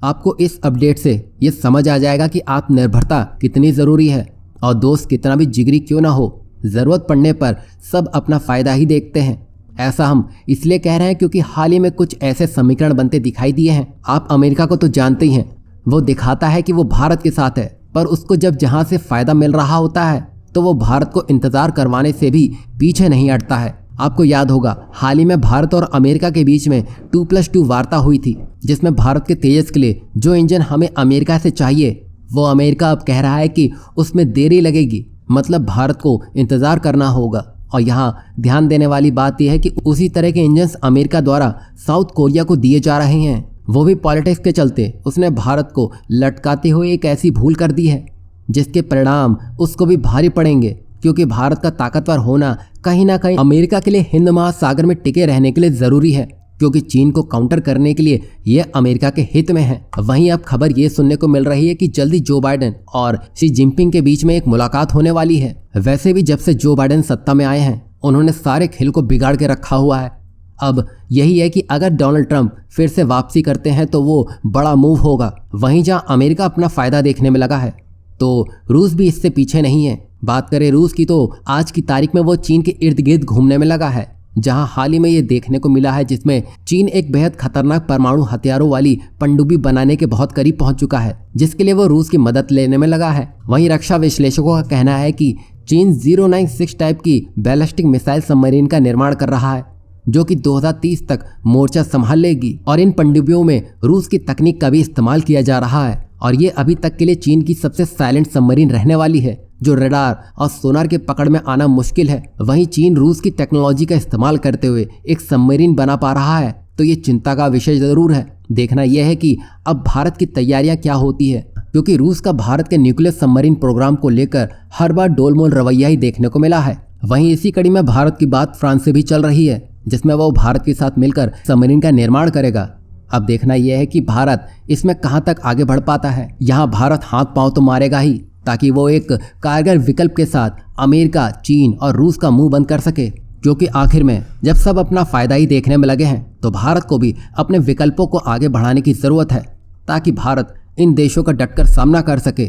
आपको इस अपडेट से ये समझ आ जाएगा कि आत्मनिर्भरता कितनी ज़रूरी है और दोस्त कितना भी जिगरी क्यों ना हो, ज़रूरत पड़ने पर सब अपना फ़ायदा ही देखते हैं। ऐसा हम इसलिए कह रहे हैं क्योंकि हाल ही में कुछ ऐसे समीकरण बनते दिखाई दिए हैं। आप अमेरिका को तो जानते ही हैं, वो दिखाता है कि वो भारत के साथ है, पर उसको जब जहाँ से फ़ायदा मिल रहा होता है तो वो भारत को इंतज़ार करवाने से भी पीछे नहीं हटता है। आपको याद होगा हाल ही में भारत और अमेरिका के बीच में 2+2 वार्ता हुई थी, जिसमें भारत के तेजस के लिए जो इंजन हमें अमेरिका से चाहिए वो अमेरिका अब कह रहा है कि उसमें देरी लगेगी, मतलब भारत को इंतज़ार करना होगा। और यहाँ ध्यान देने वाली बात यह है कि उसी तरह के इंजन्स अमेरिका द्वारा साउथ कोरिया को दिए जा रहे हैं। वो भी पॉलिटिक्स के चलते उसने भारत को लटकाते हुए एक ऐसी भूल कर दी है जिसके परिणाम उसको भी भारी पड़ेंगे, क्योंकि भारत का ताकतवर होना कहीं ना कहीं अमेरिका के लिए हिंद महासागर में टिके रहने के लिए ज़रूरी है, क्योंकि चीन को काउंटर करने के लिए यह अमेरिका के हित में है। वहीं अब खबर ये सुनने को मिल रही है कि जल्दी जो बाइडेन और शी जिनपिंग के बीच में एक मुलाकात होने वाली है। वैसे भी जब से जो बाइडेन सत्ता में आए हैं उन्होंने सारे खेल को बिगाड़ के रखा हुआ है। अब यही है कि अगर डोनाल्ड ट्रंप फिर से वापसी करते हैं तो वो बड़ा मूव होगा। वहीं जहाँ अमेरिका अपना फ़ायदा देखने में लगा है तो रूस भी इससे पीछे नहीं है। बात करें रूस की तो आज की तारीख में वो चीन के इर्द गिर्द घूमने में लगा है, जहां हाल ही में ये देखने को मिला है जिसमें चीन एक बेहद खतरनाक परमाणु हथियारों वाली पनडुब्बी बनाने के बहुत करीब पहुंच चुका है, जिसके लिए वो रूस की मदद लेने में लगा है। वहीं रक्षा विश्लेषकों का कहना है कि चीन 096 टाइप की बैलिस्टिक मिसाइल सबमरीन का निर्माण कर रहा है, जो कि 2030 तक मोर्चा संभाल लेगी। और इन पनडुब्बियों में रूस की तकनीक का भी इस्तेमाल किया जा रहा है और ये अभी तक के लिए चीन की सबसे साइलेंट सबमरीन रहने वाली है, जो रडार और सोनार के पकड़ में आना मुश्किल है। वहीं चीन रूस की टेक्नोलॉजी का इस्तेमाल करते हुए एक सबमरीन बना पा रहा है, तो ये चिंता का विषय जरूर है। देखना यह है कि अब भारत की तैयारियां क्या होती है, क्योंकि रूस का भारत के न्यूक्लियर सबमरीन प्रोग्राम को लेकर हर बार डोलमोल रवैया ही देखने को मिला है। वहीं इसी कड़ी में भारत की बात फ्रांस से भी चल रही है, जिसमें वो भारत के साथ मिलकर सबमरीन का निर्माण करेगा। अब देखना यह है कि भारत इसमें कहां तक आगे बढ़ पाता है। यहाँ भारत हाथ पांव तो मारेगा ही, ताकि वो एक कारगर विकल्प के साथ अमेरिका, चीन और रूस का मुंह बंद कर सके, क्योंकि आखिर में जब सब अपना फायदा ही देखने में लगे हैं तो भारत को भी अपने विकल्पों को आगे बढ़ाने की जरूरत है, ताकि भारत इन देशों का डटकर सामना कर सके।